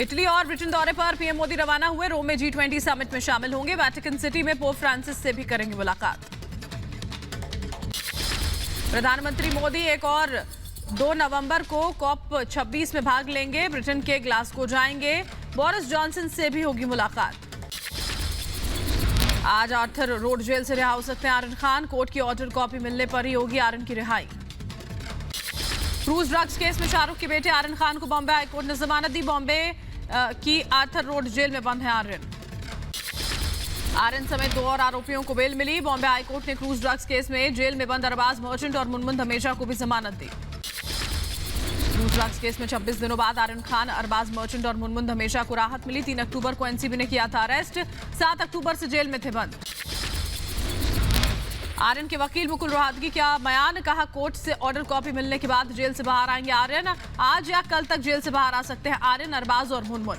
Italy और Britain दौरे पर पीएम मोदी रवाना हुए। रोम में G20 समिट में शामिल होंगे। वेटिकन सिटी में पोप फ्रांसिस से भी करेंगे मुलाकात। प्रधानमंत्री मोदी 1 और 2 नवंबर को COP26 में भाग लेंगे। ब्रिटेन के ग्लासगो जाएंगे। बोरिस जॉनसन से भी होगी मुलाकात। आज आर्थर रोड जेल से रिहा हो सकते हैं आर्यन खान। कोर्ट की ऑर्डर कॉपी मिलने पर ही होगी आर्यन की रिहाई। क्रूज ड्रग्स केस में शाहरुख के बेटे आर्यन खान को बॉम्बे हाईकोर्ट ने जमानत दी। बॉम्बे की आर्थर रोड जेल में बंद है आर्यन समेत 2 और आरोपियों को बेल मिली। बॉम्बे हाईकोर्ट ने क्रूज ड्रग्स केस में जेल में बंद अरबाज मर्चेंट और मुनमुन धमेजा को भी जमानत दी। क्रूज ड्रग्स केस में 26 दिनों बाद आर्यन खान, अरबाज मर्चेंट और मुनमुन धमेजा को राहत मिली। 3 अक्टूबर को एनसीबी ने किया था अरेस्ट। 7 अक्टूबर से जेल में थे बंद। आर्यन के वकील मुकुल रोहतगी का बयान, कहा कोर्ट से ऑर्डर कॉपी मिलने के बाद जेल से बाहर आएंगे आर्यन। आज या कल तक जेल से बाहर आ सकते हैं आर्यन, अरबाज और मुनमुन।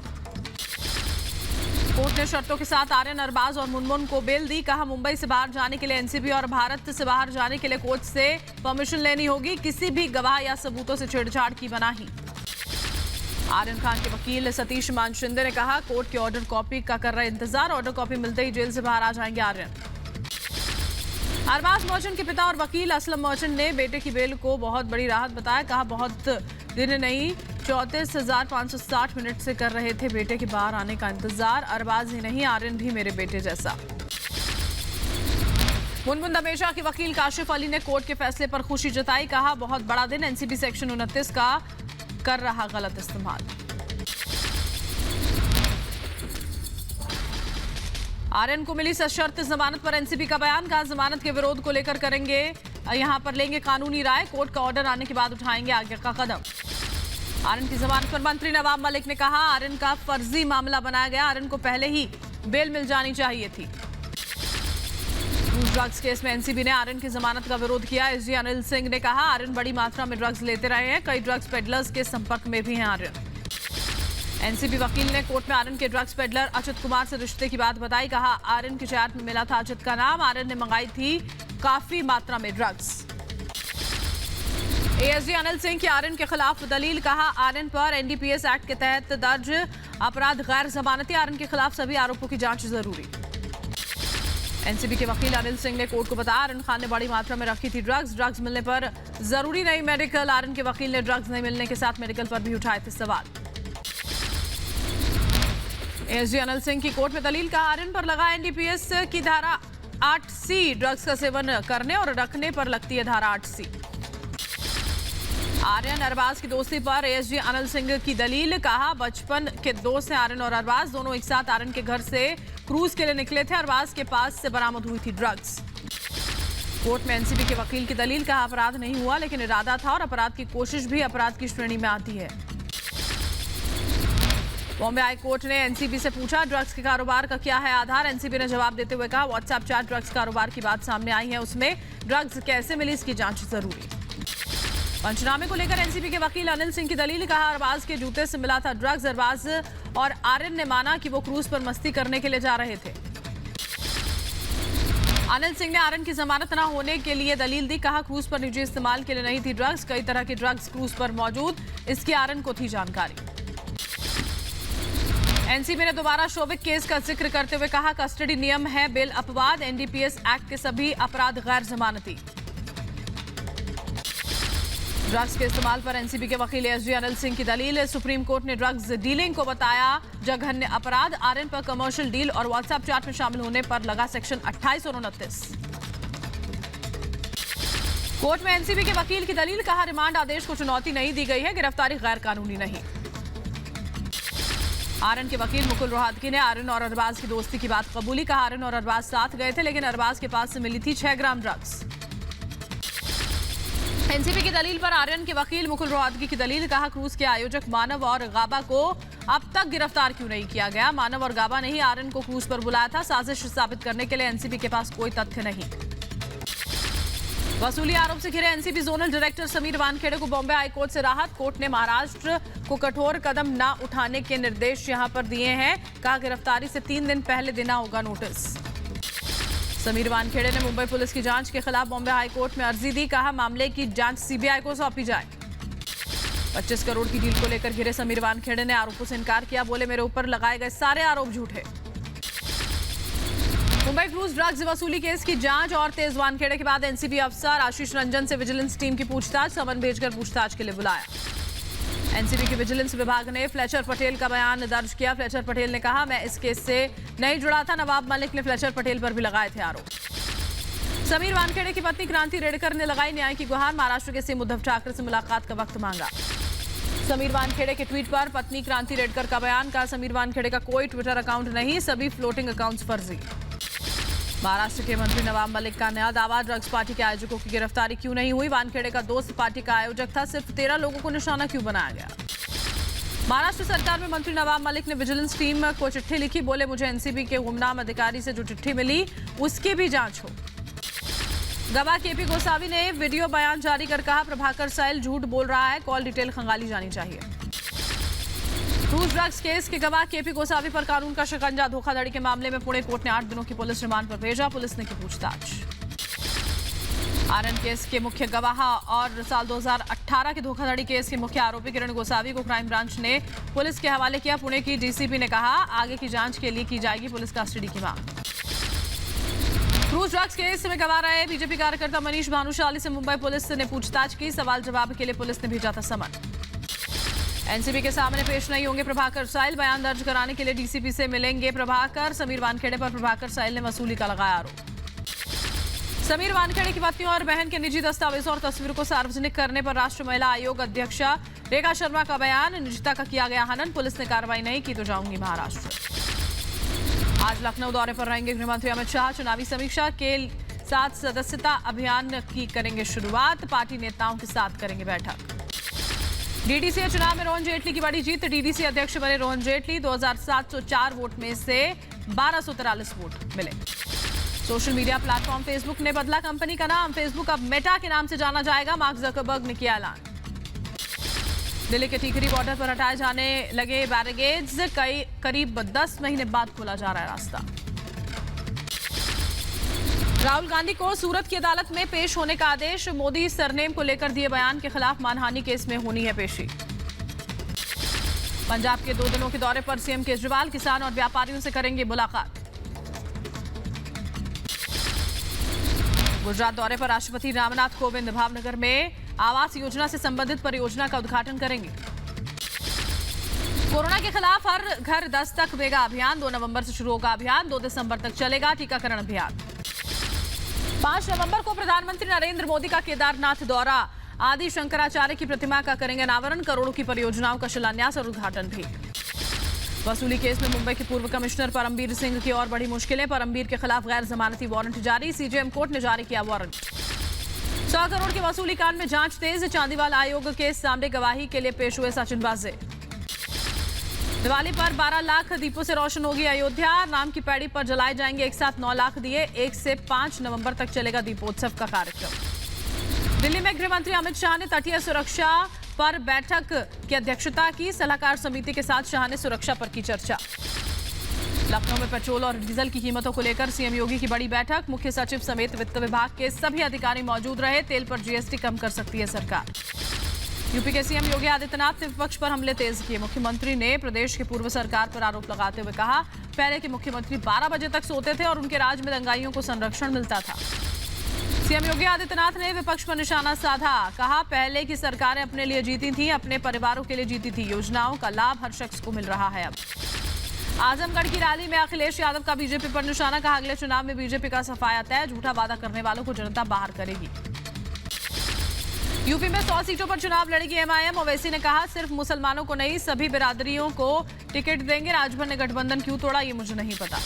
कोर्ट ने शर्तों के साथ आर्यन, अरबाज और मुनमुन को बेल दी। कहा मुंबई से बाहर जाने के लिए एनसीबी और भारत से बाहर जाने के लिए कोर्ट से परमिशन लेनी होगी। किसी भी गवाह या सबूतों से छेड़छाड़ की मनाही। आर्यन खान के वकील सतीश मान शिंदे ने कहा कोर्ट के ऑर्डर कॉपी का कर रहे इंतजार। ऑर्डर कॉपी मिलते ही जेल से बाहर आ जाएंगे आर्यन। अरबाज मर्चेंट के पिता और वकील असलम मर्चेंट ने बेटे की बेल को बहुत बड़ी राहत बताया। कहा बहुत दिन नहीं, 34,560 मिनट से कर रहे थे बेटे के बाहर आने का इंतजार। अरबाज ही नहीं, आर्यन भी मेरे बेटे जैसा। मुनमुन धमेजा के वकील काशिफ अली ने कोर्ट के फैसले पर खुशी जताई। कहा बहुत बड़ा दिन, एनसीबी सेक्शन 29 का कर रहा गलत इस्तेमाल। आर्यन को मिली सशर्त जमानत पर एनसीबी का बयान। कहा जमानत के विरोध को लेकर करेंगे, यहां पर लेंगे कानूनी राय। कोर्ट का ऑर्डर आने के बाद उठाएंगे आगे का कदम। आर्यन की जमानत पर मंत्री नवाब मलिक ने कहा आर्यन का फर्जी मामला बनाया गया। आर्यन को पहले ही बेल मिल जानी चाहिए थी। ड्रग्स केस में एनसीबी ने आर्यन की जमानत का विरोध किया। एसजी अनिल सिंह ने कहा आर्यन बड़ी मात्रा में ड्रग्स लेते रहे हैं। कई ड्रग्स पेडलर्स के संपर्क में भी हैं आर्यन। एनसीबी वकील ने कोर्ट में आर्यन के ड्रग्स पेडलर अचित कुमार से रिश्ते की बात बताई। कहा आर्यन की चैट में मिला था अचित का नाम। आर्यन ने मंगाई थी काफी मात्रा में ड्रग्स। एएसजी अनिल सिंह की आर्यन के खिलाफ दलील। कहा आर्यन पर एनडीपीएस एक्ट के तहत दर्ज अपराध गैर जमानती। आर्यन के खिलाफ सभी आरोपों की जांच जरूरी। एनसीबी के वकील अनिल सिंह ने कोर्ट को बताया आर्यन खान ने बड़ी मात्रा में रखी थी ड्रग्स मिलने पर जरूरी नहीं मेडिकल। आर्यन के वकील ने ड्रग्स नहीं मिलने के साथ मेडिकल पर भी उठाए थे सवाल। एसजी अनिल सिंह की कोर्ट में दलील। कहा आर्यन पर लगा एनडीपीएस की धारा 8C। ड्रग्स का सेवन करने और रखने पर लगती है धारा 8C। आर्यन अरबाज की दोस्ती पर एसजी अनिल सिंह की दलील। कहा बचपन के दोस्त हैं आर्यन और अरबाज। दोनों एक साथ आर्यन के घर से क्रूज के लिए निकले थे। अरबाज के पास से बरामद हुई थी ड्रग्स। कोर्ट में एनसीबी के वकील की दलील। कहा अपराध नहीं हुआ लेकिन इरादा था और अपराध की कोशिश भी अपराध की श्रेणी में आती है। बॉम्बे हाई कोर्ट ने एनसीबी से पूछा ड्रग्स के कारोबार का क्या है आधार। एनसीबी ने जवाब देते हुए कहा व्हाट्सएप चैट ड्रग्स कारोबार की बात सामने आई है, उसमें ड्रग्स कैसे मिली इसकी जांच जरूरी। पंचनामे को लेकर एनसीबी के वकील अनिल सिंह की दलील। कहा अरबाज के जूते से मिला था ड्रग्स। अरबाज और आर्यन ने माना कि वो क्रूज पर मस्ती करने के लिए जा रहे थे। अनिल सिंह ने आर्यन की जमानत न होने के लिए दलील दी। कहा क्रूज पर निजी इस्तेमाल के लिए नहीं थी ड्रग्स। कई तरह के ड्रग्स क्रूज पर मौजूद, इसकी आर्यन को थी जानकारी। एनसीबी ने दोबारा शोविक केस का जिक्र करते हुए कहा कस्टडी नियम है बेल अपवाद। एनडीपीएस एक्ट के सभी अपराध गैर जमानती। ड्रग्स के इस्तेमाल पर एनसीबी के वकील एसजी अनिल सिंह की दलील। सुप्रीम कोर्ट ने ड्रग्स डीलिंग को बताया जघन्य अपराध। आर्यन पर कमर्शियल डील और व्हाट्सएप चैट में शामिल होने पर लगा सेक्शन 28 और 29। कोर्ट में एनसीबी के वकील की दलील। कहा रिमांड आदेश को चुनौती नहीं दी गई है, गिरफ्तारी गैर कानूनी नहीं। आर्यन के वकील मुकुल रोहतगी ने आर्यन और अरबाज की दोस्ती की बात कबूली। कहा आर्यन और अरबाज साथ गए थे लेकिन अरबाज के पास से मिली थी 6 ग्राम ड्रग्स। एनसीबी की दलील पर आर्यन के वकील मुकुल रोहतगी की दलील। कहा क्रूज के आयोजक मानव और गाबा को अब तक गिरफ्तार क्यों नहीं किया गया। मानव और गाबा ने ही आर्यन को क्रूज पर बुलाया था। साजिश साबित करने के लिए एनसीबी के पास कोई तथ्य नहीं। वसूली आरोप से घिरे NCB zonal director Sameer Wankhede को बॉम्बे हाईकोर्ट से राहत। कोर्ट ने महाराष्ट्र को कठोर कदम न उठाने के निर्देश यहां पर दिए हैं। कहा गिरफ्तारी से 3 दिन पहले देना होगा नोटिस। समीर वानखेड़े ने मुंबई पुलिस की जांच के खिलाफ बॉम्बे हाईकोर्ट में अर्जी दी। कहा मामले की जांच सीबीआई को सौंपी जाए। 25 करोड़ की डील को लेकर घिरे समीर वानखेड़े ने आरोपों से इनकार किया। बोले, मेरे ऊपर लगाए गए सारे आरोप झूठे। मुंबई क्रूज ड्रग्स वसूली केस की जांच और तेज। वानखेड़े के बाद एनसीबी अफसर आशीष रंजन से विजिलेंस टीम की पूछताछ, समन भेजकर पूछताछ के लिए बुलाया। एनसीबी के विजिलेंस विभाग ने फ्लेचर पटेल का बयान दर्ज किया। फ्लेचर पटेल ने कहा, मैं इस केस से नहीं जुड़ा था। नवाब मलिक ने फ्लेचर पटेल पर भी लगाए थे आरोप। समीर वानखेड़े की पत्नी क्रांति रेडकर ने लगाई न्याय की गुहार। महाराष्ट्र के सीएम उद्धव ठाकरे से मुलाकात का वक्त मांगा। समीर वानखेड़े के ट्वीट पर पत्नी क्रांति रेडकर का बयान। कहा, समीर वानखेड़े का कोई ट्विटर अकाउंट नहीं, सभी फ्लोटिंग अकाउंट्स फर्जी। महाराष्ट्र के मंत्री नवाब मलिक का नया दावा, ड्रग्स पार्टी के आयोजकों की गिरफ्तारी क्यों नहीं हुई? वानखेड़े का दोस्त पार्टी का आयोजक था, सिर्फ 13 लोगों को निशाना क्यों बनाया गया? महाराष्ट्र सरकार में मंत्री नवाब मलिक ने विजिलेंस टीम को चिट्ठी लिखी। बोले, मुझे एनसीबी के गुमनाम अधिकारी से जो चिट्ठी मिली उसकी भी जांच हो। गवाह केपी गोसावी ने वीडियो बयान जारी कर कहा, प्रभाकर सैल झूठ बोल रहा है, कॉल डिटेल खंगाली जानी चाहिए। क्रूज ड्रग्स केस के गवाह केपी गोसावी पर कानून का शिकंजा। धोखाधड़ी के मामले में पुणे कोर्ट ने 8 दिनों की पुलिस रिमांड पर भेजा। पुलिस ने की पूछताछ। आरएन केस के मुख्य गवाह और साल 2018 के धोखाधड़ी केस के मुख्य आरोपी किरण गोसावी को क्राइम ब्रांच ने पुलिस के हवाले किया। पुणे की डीसीपी ने कहा, आगे की जांच के लिए की जाएगी पुलिस कस्टडी की मांग। क्रूज ड्रग्स केस में गवाह रहे बीजेपी कार्यकर्ता मनीष भानुशाली से मुंबई पुलिस ने पूछताछ की। सवाल जवाब के लिए पुलिस ने भेजा था समन। एनसीबी के सामने पेश नहीं होंगे प्रभाकर सैल। बयान दर्ज कराने के लिए डीसीपी से मिलेंगे प्रभाकर। समीर वानखेड़े पर प्रभाकर सैल ने वसूली का लगाया आरोप। समीर वानखेड़े की पत्नी और बहन के निजी दस्तावेजों और तस्वीरों को सार्वजनिक करने पर राष्ट्रीय महिला आयोग अध्यक्षा रेखा शर्मा का बयान। निजता का किया गया हनन, पुलिस ने कार्रवाई नहीं की तो जाऊंगी महाराष्ट्र। आज लखनऊ दौरे पर रहेंगे गृहमंत्री अमित शाह। चुनावी समीक्षा के साथ सदस्यता अभियान की करेंगे शुरुआत। पार्टी नेताओं के साथ करेंगे बैठक। डीडीसी चुनाव में रोहन जेटली की बड़ी जीत। डीडीसी अध्यक्ष बने रोहन जेटली। 2704 वोट में से 1243 वोट मिले। सोशल मीडिया प्लेटफॉर्म फेसबुक ने बदला कंपनी का नाम। फेसबुक अब मेटा के नाम से जाना जाएगा। मार्क जकरबर्ग ने किया ऐलान। दिल्ली के टीकरी बॉर्डर पर हटाए जाने लगे बैरिकेड्स। करीब 10 महीने बाद खोला जा रहा है रास्ता। राहुल गांधी को सूरत की अदालत में पेश होने का आदेश। मोदी सरनेम को लेकर दिए बयान के खिलाफ मानहानि केस में होनी है पेशी। पंजाब के 2 दिनों के दौरे पर सीएम केजरीवाल किसान और व्यापारियों से करेंगे मुलाकात। गुजरात दौरे पर राष्ट्रपति रामनाथ कोविंद भावनगर में आवास योजना से संबंधित परियोजना का उद्घाटन करेंगे। कोरोना के खिलाफ हर घर दस्तक देगा अभियान। 2 नवंबर से शुरू होगा अभियान। 2 दिसंबर तक चलेगा टीकाकरण अभियान। 5 नवंबर को प्रधानमंत्री नरेंद्र मोदी का केदारनाथ दौरा। आदि शंकराचार्य की प्रतिमा का करेंगे अनावरण। करोड़ों की परियोजनाओं का शिलान्यास और उद्घाटन भी। वसूली केस में मुंबई के पूर्व कमिश्नर परमबीर सिंह की और बड़ी मुश्किलें। परमबीर के खिलाफ गैर जमानती वारंट जारी। सीजेएम कोर्ट ने जारी किया वारंट। 100 करोड़ के वसूली कांड में जांच तेज। चांदीवाल आयोग के सामने गवाही के लिए पेश हुए सचिन वाजे। दिवाली पर 12 लाख दीपों से रोशन होगी अयोध्या। राम की पैड़ी पर जलाए जाएंगे एक साथ 9 लाख दिए। 1 से 5 नवंबर तक चलेगा दीपोत्सव का कार्यक्रम। दिल्ली में गृह मंत्री अमित शाह ने तटीय सुरक्षा पर बैठक की अध्यक्षता की। सलाहकार समिति के साथ शाह ने सुरक्षा पर की चर्चा। लखनऊ में पेट्रोल और डीजल की कीमतों को लेकर सीएम योगी की बड़ी बैठक। मुख्य सचिव समेत वित्त विभाग के सभी अधिकारी मौजूद रहे। तेल पर जीएसटी कम कर सकती है सरकार। यूपी के सीएम योगी आदित्यनाथ ने विपक्ष पर हमले तेज किए। मुख्यमंत्री ने प्रदेश की पूर्व सरकार पर आरोप लगाते हुए कहा, पहले के मुख्यमंत्री 12 बजे तक सोते थे और उनके राज में दंगाइयों को संरक्षण मिलता था। सीएम योगी आदित्यनाथ ने विपक्ष पर निशाना साधा। कहा, पहले की सरकारें अपने लिए जीती थी, अपने परिवारों के लिए जीती थी। योजनाओं का लाभ हर शख्स को मिल रहा है। अब आजमगढ़ की रैली में अखिलेश यादव का बीजेपी पर निशाना। कहा, अगले चुनाव में बीजेपी का सफाया तय। झूठा वादा करने वालों को जनता बाहर करेगी। यूपी में 100 सीटों पर चुनाव लड़ेगी एमआईएम। ओवैसी ने कहा, सिर्फ मुसलमानों को नहीं सभी बिरादरियों को टिकट देंगे। राजभर ने गठबंधन क्यों तोड़ा ये मुझे नहीं पता।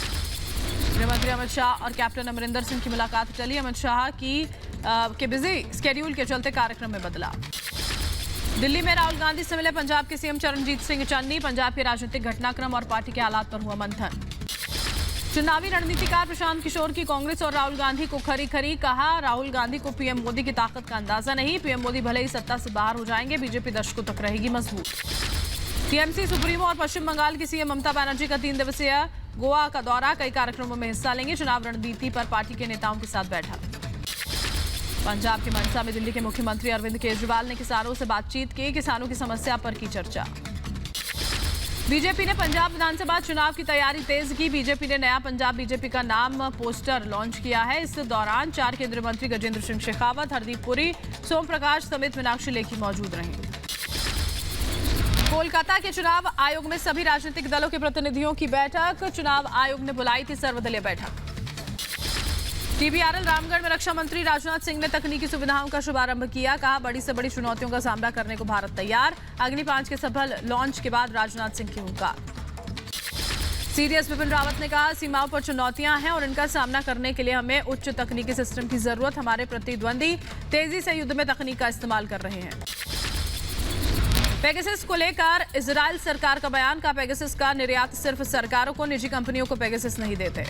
गृहमंत्री अमित शाह और कैप्टन अमरिंदर सिंह की मुलाकात चली। अमित शाह के बिजी स्केड्यूल के चलते कार्यक्रम में बदलाव। दिल्ली में राहुल गांधी से मिले पंजाब के सीएम चरणजीत सिंह चन्नी। पंजाब के राजनीतिक घटनाक्रम और पार्टी के हालात पर हुआ मंथन। चुनावी रणनीतिकार प्रशांत किशोर की कांग्रेस और राहुल गांधी को खरी कहा, राहुल गांधी को पीएम मोदी की ताकत का अंदाजा नहीं। पीएम मोदी भले ही सत्ता से बाहर हो जाएंगे, बीजेपी दशकों तक रहेगी मजबूत। टीएमसी सुप्रीमो और पश्चिम बंगाल की सीएम ममता बनर्जी का 3 दिवसीय गोवा का दौरा। कई कार्यक्रमों में हिस्सा लेंगे। चुनाव रणनीति पर पार्टी के नेताओं के साथ बैठक। पंजाब के मनसा में दिल्ली के मुख्यमंत्री अरविंद केजरीवाल ने किसानों से बातचीत की, किसानों की समस्या पर की चर्चा। बीजेपी ने पंजाब विधानसभा चुनाव की तैयारी तेज की। बीजेपी ने नया पंजाब बीजेपी का नाम पोस्टर लॉन्च किया है। इस दौरान 4 केंद्रीय मंत्री गजेंद्र सिंह शेखावत, हरदीप पुरी, सोम प्रकाश समेत मीनाक्षी लेखी मौजूद रहे। कोलकाता के चुनाव आयोग में सभी राजनीतिक दलों के प्रतिनिधियों की बैठक। चुनाव आयोग ने बुलाई थी सर्वदलीय बैठक। टीबीआरएल रामगढ़ में रक्षा मंत्री राजनाथ सिंह ने तकनीकी सुविधाओं का शुभारंभ किया। कहा, बड़ी से बड़ी चुनौतियों का सामना करने को भारत तैयार। अग्नि 5 के सफल लॉन्च के बाद राजनाथ सिंह की हुंकार। सीडीएस बिपिन रावत ने कहा, सीमाओं पर चुनौतियां हैं और इनका सामना करने के लिए हमें उच्च तकनीकी सिस्टम की जरूरत। हमारे प्रतिद्वंदी तेजी से युद्ध में तकनीक का इस्तेमाल कर रहे हैं। पेगासस को लेकर इजरायल सरकार का बयान। का पेगासस का निर्यात सिर्फ सरकारों को, निजी कंपनियों को पेगासस नहीं देते।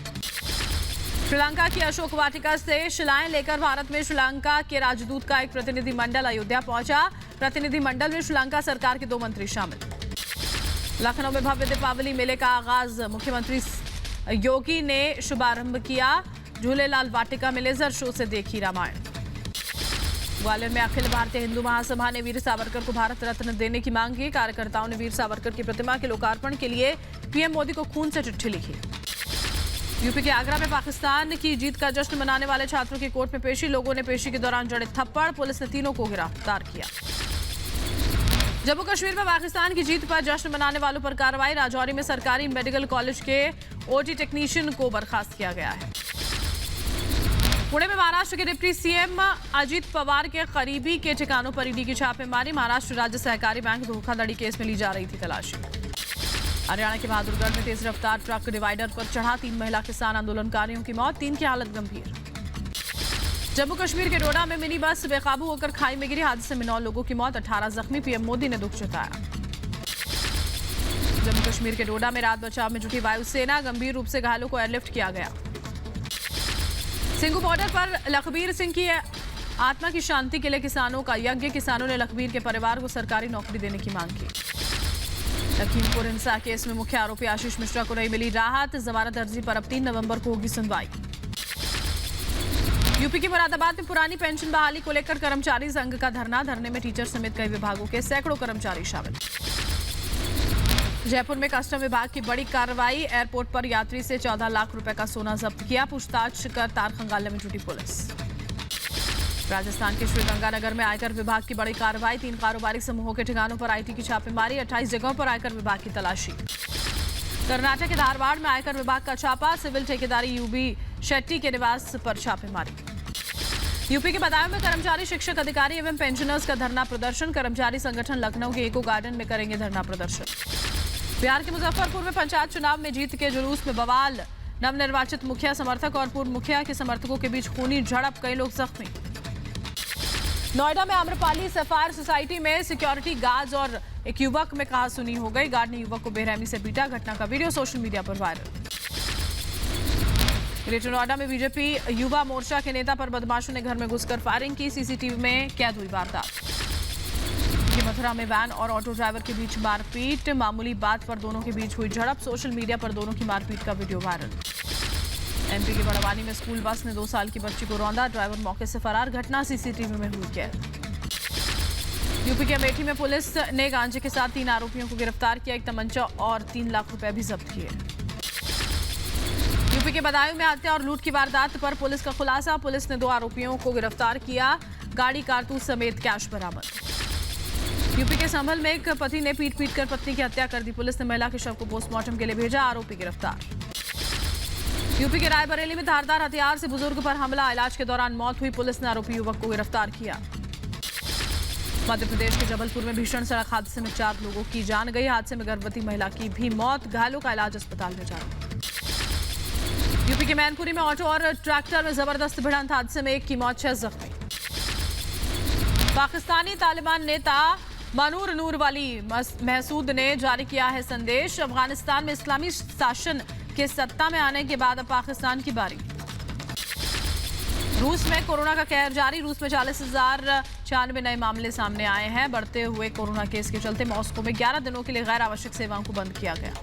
श्रीलंका की अशोक वाटिका से शिलाएं लेकर भारत में श्रीलंका के राजदूत का एक प्रतिनिधि मंडल अयोध्या पहुंचा। प्रतिनिधि मंडल में श्रीलंका सरकार के 2 मंत्री शामिल। लखनऊ में भव्य दीपावली मेले का आगाज मुख्यमंत्री योगी ने शुभारंभ किया। झूलेलाल वाटिका में लेजर शो से देखी रामायण। ग्वालियर में अखिल भारतीय हिंदू महासभा ने वीर सावरकर को भारत रत्न देने की मांग की। कार्यकर्ताओं ने वीर सावरकर की प्रतिमा के लोकार्पण के लिए पीएम मोदी को खून से चिट्ठी लिखी। यूपी के आगरा में पाकिस्तान की जीत का जश्न मनाने वाले छात्रों की कोर्ट में पेशी। लोगों ने पेशी के दौरान जड़े थप्पड़। पुलिस ने तीनों को गिरफ्तार किया। जम्मू कश्मीर में पाकिस्तान की जीत पर जश्न मनाने वालों पर कार्रवाई। राजौरी में सरकारी मेडिकल कॉलेज के ओटी टेक्नीशियन को बर्खास्त किया गया है। पुणे में महाराष्ट्र के डिप्टी सीएम अजित पवार के करीबी के ठिकानों पर ईडी की छापेमारी। महाराष्ट्र राज्य सहकारी बैंक धोखाधड़ी केस में ली जा रही थी तलाशी। हरियाणा के बहादुरगढ़ में तेज रफ्तार ट्रक डिवाइडर पर चढ़ा। 3 महिला किसान आंदोलनकारियों की मौत, 3 की हालत गंभीर। जम्मू कश्मीर के डोडा में मिनी बस बेकाबू होकर खाई में गिरी। हादसे में 9 लोगों की मौत, 18 जख्मी। पीएम मोदी ने दुख जताया। जम्मू कश्मीर के डोडा में रात बचाव में जुटी वायुसेना। गंभीर रूप से घायलों को एयरलिफ्ट किया गया। सिंघू बॉर्डर पर लखबीर सिंह की आत्मा की शांति के लिए किसानों का यज्ञ। किसानों ने लखबीर के परिवार को सरकारी नौकरी देने की मांग की। लखीमपुर हिंसा केस में मुख्य आरोपी आशीष मिश्रा को नहीं मिली राहत। जमानत अर्जी पर अब 3 नवंबर को होगी सुनवाई। यूपी के मुरादाबाद में पुरानी पेंशन बहाली को लेकर कर्मचारी संघ का धरना। धरने में टीचर समेत कई विभागों के सैकड़ों कर्मचारी शामिल। जयपुर में कस्टम विभाग की बड़ी कार्रवाई। एयरपोर्ट पर यात्री से 14 लाख रुपए का सोना जब्त किया। पूछताछ कर तार खंगालने में जुटी पुलिस। राजस्थान के श्रीगंगानगर में आयकर विभाग की बड़ी कार्रवाई। 3 कारोबारी समूहों के ठिकानों पर आईटी की छापेमारी। 28 जगहों पर आयकर विभाग की तलाशी। कर्नाटक के धारवाड़ में आयकर विभाग का छापा। सिविल ठेकेदारी यूबी शेट्टी के निवास पर छापेमारी। यूपी के बदायूं में कर्मचारी, शिक्षक, अधिकारी एवं पेंशनर्स का धरना प्रदर्शन। कर्मचारी संगठन लखनऊ के एको गार्डन में करेंगे धरना प्रदर्शन। बिहार के मुजफ्फरपुर में पंचायत चुनाव में जीत के जुलूस में बवाल। नवनिर्वाचित मुखिया समर्थक और पूर्व मुखिया के समर्थकों के बीच खूनी झड़प, कई लोग जख्मी। नोएडा में आम्रपाली सफायर सोसाइटी में सिक्योरिटी गार्ड और एक युवक में कहासुनी हो गई। गार्ड ने युवक को बेरहमी से पीटा। घटना का वीडियो सोशल मीडिया पर वायरल। ग्रेटर नोएडा में बीजेपी युवा मोर्चा के नेता पर बदमाशों ने घर में घुसकर फायरिंग की। सीसीटीवी में कैद हुई वारदात। मथुरा में वैन और ऑटो ड्राइवर के बीच मारपीट। मामूली बात पर दोनों के बीच हुई झड़प। सोशल मीडिया पर दोनों की मारपीट का वीडियो वायरल। एमपी के बड़वानी में स्कूल बस ने 2 साल की बच्ची को रौंदा। ड्राइवर मौके से फरार। घटना सीसीटीवी में हुई कैद। यूपी के अमेठी में पुलिस ने गांजे के साथ 3 आरोपियों को गिरफ्तार किया। एक तमंचा और 3 लाख रुपए भी जब्त किए। यूपी के बदायूं में हत्या और लूट की वारदात पर पुलिस का खुलासा। पुलिस ने 2 आरोपियों को गिरफ्तार किया। गाड़ी, कारतूस समेत कैश बरामद। यूपी के संभल में एक पति ने पीट कर पत्नी की हत्या कर दी। पुलिस ने महिला के शव को पोस्टमार्टम के लिए भेजा। आरोपी गिरफ्तार। यूपी के रायबरेली में धारदार हथियार से बुजुर्ग पर हमला। इलाज के दौरान मौत हुई। पुलिस ने आरोपी युवक को गिरफ्तार किया। मध्य प्रदेश के जबलपुर में भीषण सड़क हादसे में 4 लोगों की जान गई। हादसे में गर्भवती महिला की भी मौत। घायलों का इलाज अस्पताल में जारी। यूपी के मैनपुरी में ऑटो और ट्रैक्टर में जबरदस्त भिड़ंत। हादसे में 1 की मौत, 6 जख्मी। पाकिस्तानी तालिबान नेता मनूर नूरवाली महसूद ने जारी किया है संदेश। अफगानिस्तान में इस्लामी शासन के सत्ता में आने के बाद अब पाकिस्तान की बारी। रूस में कोरोना का कहर जारी। रूस में 40,096 नए मामले सामने आए हैं। बढ़ते हुए कोरोना केस के चलते मॉस्को में 11 दिनों के लिए गैर आवश्यक सेवाओं को बंद किया गया।